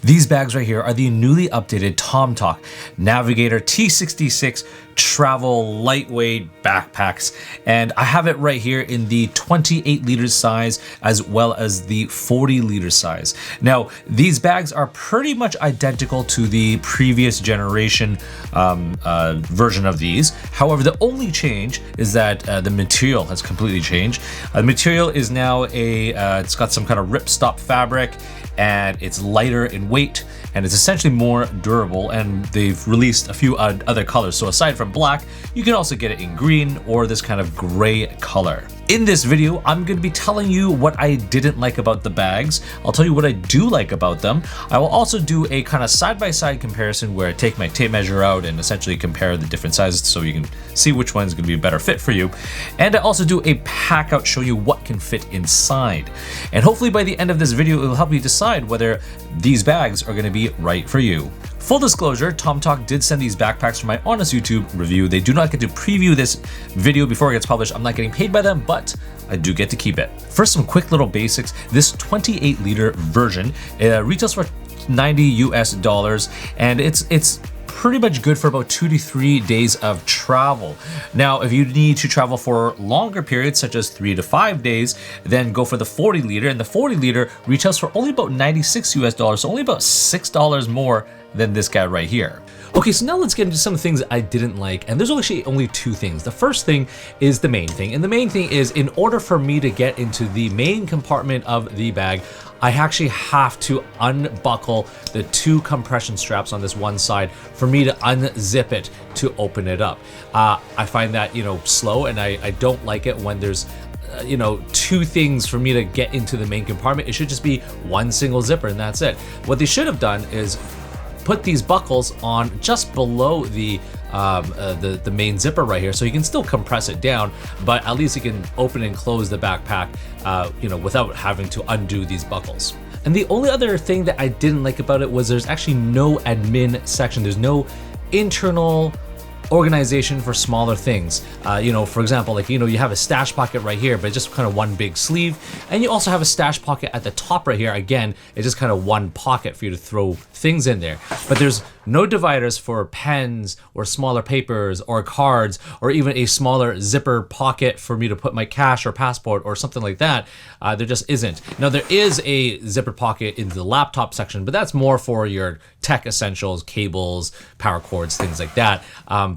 These bags right here are the newly updated Tomtoc Navigator T66 Travel lightweight backpacks, and I have it right here in the 28 liter size as well as the 40 liter size. Now, these bags are pretty much identical to the previous generation version of these. However, the only change is that the material has completely changed. The material is now it's got some kind of ripstop fabric, and it's lighter in weight, and it's essentially more durable, and they've released a few other colors. So aside from black, you can also get it in green or this kind of gray color. In this video, I'm going to be telling you what I didn't like about the bags. I'll tell you what I do like about them. I will also do a kind of side-by-side comparison where I take my tape measure out and essentially compare the different sizes so you can see which one's going to be a better fit for you. And I also do a pack out, show you what can fit inside. And hopefully by the end of this video, it will help you decide whether these bags are going to be right for you. Full disclosure, Tomtoc did send these backpacks for my honest YouTube review. They do not get to preview this video before it gets published. I'm not getting paid by them, but I do get to keep it. First, some quick little basics. This 28 liter version retails for $90 US, and it's pretty much good for about 2 to 3 days of travel. Now, if you need to travel for longer periods, such as 3 to 5 days, then go for the 40 liter, and the 40 liter retails for only about $96 US, so only about $6 more than this guy right here. Okay, so now let's get into some of the things I didn't like, and there's actually only two things. The first thing is the main thing, and the main thing is in order for me to get into the main compartment of the bag, I actually have to unbuckle the two compression straps on this one side for me to unzip it to open it up. I find that, slow, and I don't like it when there's two things for me to get into the main compartment. It should just be one single zipper and that's it. What they should have done is put these buckles on just below the main zipper right here, so you can still compress it down, but at least you can open and close the backpack, without having to undo these buckles. And the only other thing that I didn't like about it was there's actually no admin section. There's no internal organization for smaller things. For example, like, you have a stash pocket right here, but just kind of one big sleeve. And you also have a stash pocket at the top right here. Again, it's just kind of one pocket for you to throw things in there. But there's no dividers for pens or smaller papers or cards, or even a smaller zipper pocket for me to put my cash or passport or something like that. There just isn't. Now, there is a zipper pocket in the laptop section, but that's more for your tech essentials, cables, power cords, things like that.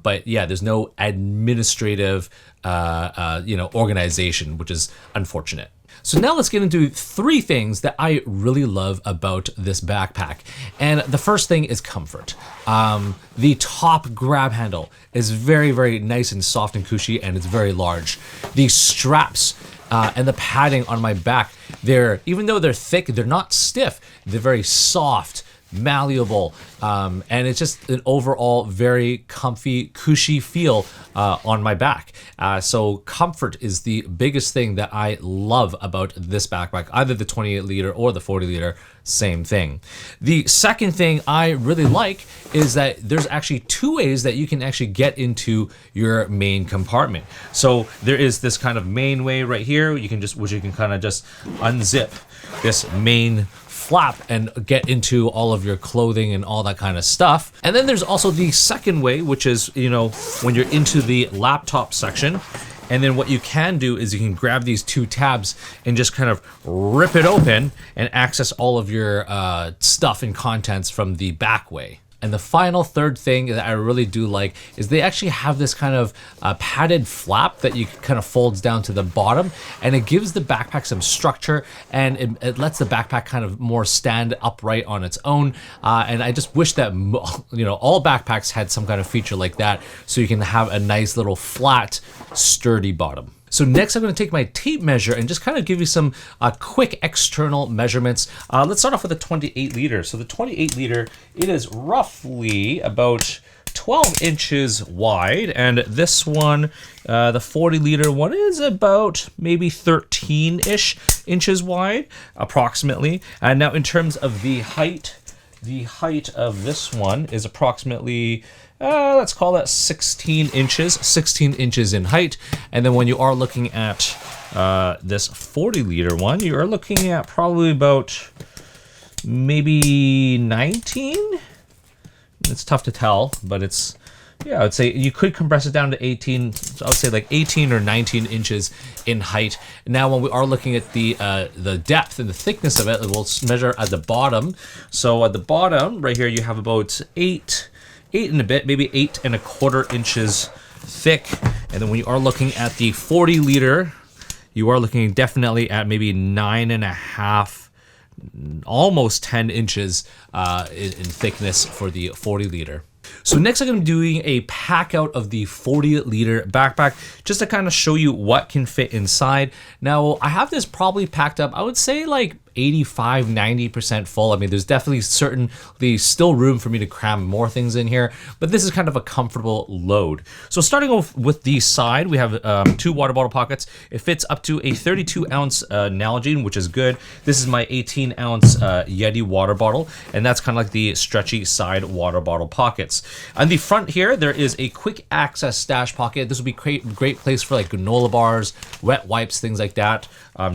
But yeah, there's no administrative, organization, which is unfortunate. So now let's get into three things that I really love about this backpack. And the first thing is comfort. The top grab handle is very, very nice and soft and cushy, and it's very large. The straps and the padding on my back, even though they're thick, they're not stiff. They're very soft, malleable, and it's just an overall very comfy, cushy feel on my back. So comfort is the biggest thing that I love about this backpack, either the 28 liter or the 40 liter, same thing. The second thing I really like is that there's actually two ways that you can actually get into your main compartment. So there is this kind of main way right here, which you can kind of just unzip this main flap and get into all of your clothing and all that kind of stuff. And then there's also the second way, which is, when you're into the laptop section, and then what you can do is you can grab these two tabs and just kind of rip it open and access all of your stuff and contents from the back way. And the final third thing that I really do like is they actually have this kind of padded flap that you kind of folds down to the bottom, and it gives the backpack some structure, and it lets the backpack kind of more stand upright on its own. And I just wish that all backpacks had some kind of feature like that, so you can have a nice little flat, sturdy bottom. So next I'm going to take my tape measure and just kind of give you some quick external measurements. Let's start off with the 28 liter. So the 28 liter, it is roughly about 12 inches wide, and this one, the 40 liter one, is about maybe 13-ish inches wide, approximately. And now in terms of the height of this one is approximately let's call that 16 inches in height. And then when you are looking at this 40 liter one, you are looking at probably about maybe 19. It's tough to tell, but it's, yeah, I would say you could compress it down to 18. So I would say like 18 or 19 inches in height. Now, when we are looking at the depth and the thickness of it, we'll measure at the bottom. So at the bottom right here, you have about eight and a bit, maybe 8¼ inches thick. And then when you are looking at the 40 liter, you are looking definitely at maybe 9.5, almost 10 inches in thickness for the 40 liter. So next I'm going to be doing a pack out of the 40 liter backpack just to kind of show you what can fit inside. Now I have this probably packed up, I would say like 85–90% full. I mean, there's definitely certainly still room for me to cram more things in here, but this is kind of a comfortable load. So starting off with the side, we have 2 water bottle pockets. It fits up to a 32-ounce Nalgene, which is good. This is my 18-ounce Yeti water bottle, and that's kind of like the stretchy side water bottle pockets. On the front here, there is a quick access stash pocket. This will be great place for like granola bars, wet wipes, things like that,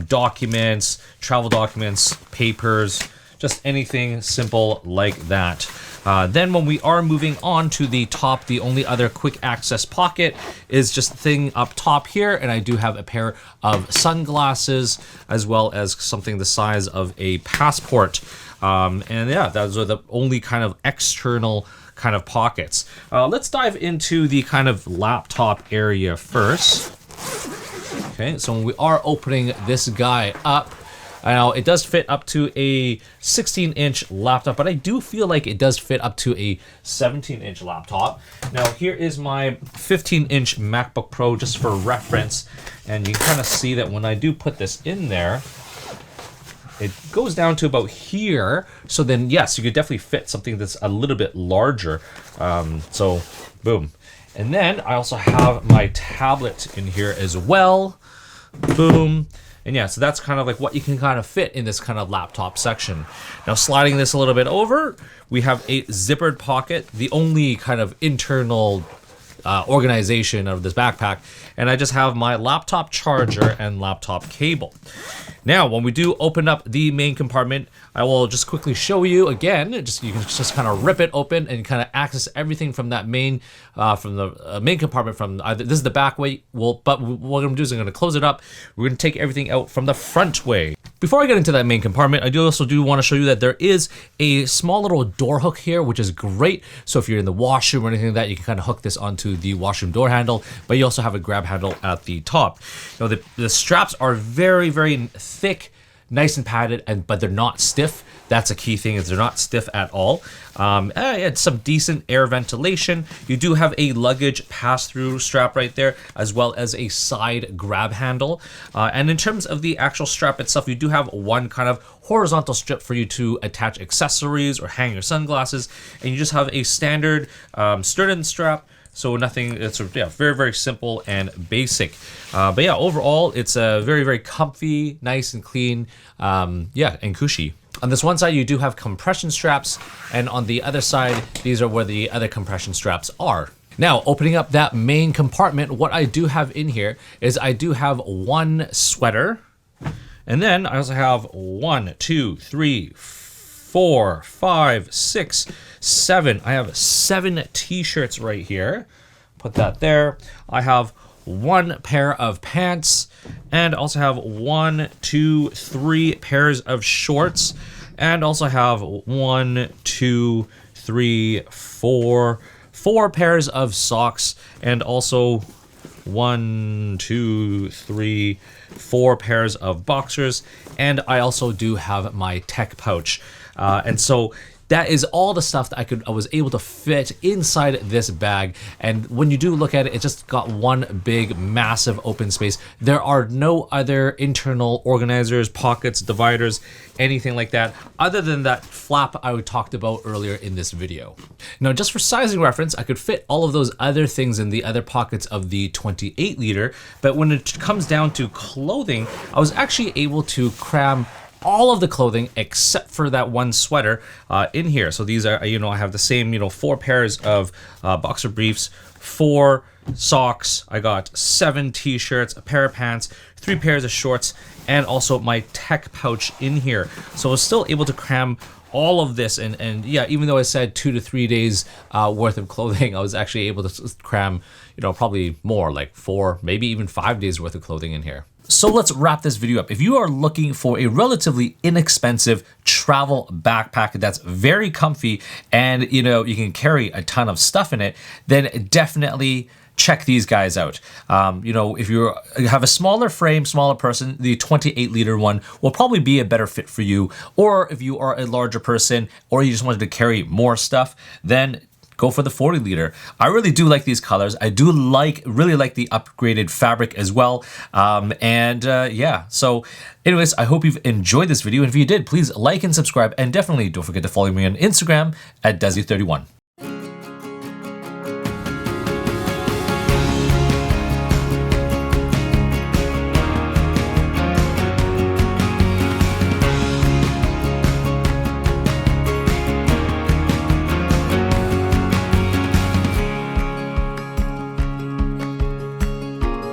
documents, travel documents, papers, just anything simple like that. Then when we are moving on to the top, the only other quick access pocket is just the thing up top here, and I do have a pair of sunglasses as well as something the size of a passport. And yeah, those are the only kind of external kind of pockets. Let's dive into the kind of laptop area first. Okay, so when we are opening this guy up, now it does fit up to a 16-inch laptop, but I do feel like it does fit up to a 17-inch laptop. Now here is my 15-inch MacBook Pro just for reference, and you can kind of see that when I do put this in there, it goes down to about here. So then yes, you could definitely fit something that's a little bit larger. So boom. And then I also have my tablet in here as well. Boom. And yeah, so that's kind of like what you can kind of fit in this kind of laptop section. Now sliding this a little bit over, we have a zippered pocket, the only kind of internal organization of this backpack. And I just have my laptop charger and laptop cable. Now, when we do open up the main compartment, I will just quickly show you again. You can just kind of rip it open and kind of access everything from that main, from the main compartment. From either this is the back way. But what I'm going to do is I'm going to close it up. We're going to take everything out from the front way. Before I get into that main compartment, I also want to show you that there is a small little door hook here, which is great. So if you're in the washroom or anything like that, you can kind of hook this onto the washroom door handle. But you also have a grab handle at the top. Now the straps are very, very thick, nice and padded, but they're not stiff. That's a key thing, is they're not stiff at all. It's some decent air ventilation. You do have a luggage pass-through strap right there, as well as a side grab handle. And in terms of the actual strap itself, you do have one kind of horizontal strip for you to attach accessories or hang your sunglasses, and you just have a standard sternum strap. So nothing, it's very, very simple and basic. But yeah, overall, it's a very, very comfy, nice and clean, and cushy. On this one side, you do have compression straps, and on the other side, these are where the other compression straps are. Now, opening up that main compartment, what I do have in here is I do have one sweater, and then I also have 1, 2, 3, 4, 5, 6, 7. I have 7 t-shirts right here. Put that there. I have 1 pair of pants, and also have 1, 2, 3 pairs of shorts, and also have 1, 2, 3, 4 pairs of socks, and also 1, 2, 3, 4 pairs of boxers, and I also do have my tech pouch. And so that is all the stuff that I was able to fit inside this bag. And when you do look at it, it just got one big, massive open space. There are no other internal organizers, pockets, dividers, anything like that, other than that flap I talked about earlier in this video. Now, just for sizing reference, I could fit all of those other things in the other pockets of the 28 liter, but when it comes down to clothing, I was actually able to cram all of the clothing except for that one sweater in here. So these are, you know, I have the same, you know, 4 pairs of boxer briefs, 4 socks, I got 7 t-shirts, a pair of pants, 3 pairs of shorts, and also my tech pouch in here. So I was still able to cram all of this, and yeah, even though I said 2 to 3 days worth of clothing, I was actually able to cram, you know, probably more, like 4, maybe even 5 days worth of clothing in here. So let's wrap this video up. If you are looking for a relatively inexpensive travel backpack that's very comfy and, you know, you can carry a ton of stuff in it, then definitely check these guys out. You know, if you have a smaller frame, smaller person, the 28 liter one will probably be a better fit for you. Or if you are a larger person or you just wanted to carry more stuff, then go for the 40 liter. I really do like these colors. I do really like the upgraded fabric as well. Yeah, so anyways, I hope you've enjoyed this video. And if you did, please like and subscribe. And definitely don't forget to follow me on Instagram at Desy31.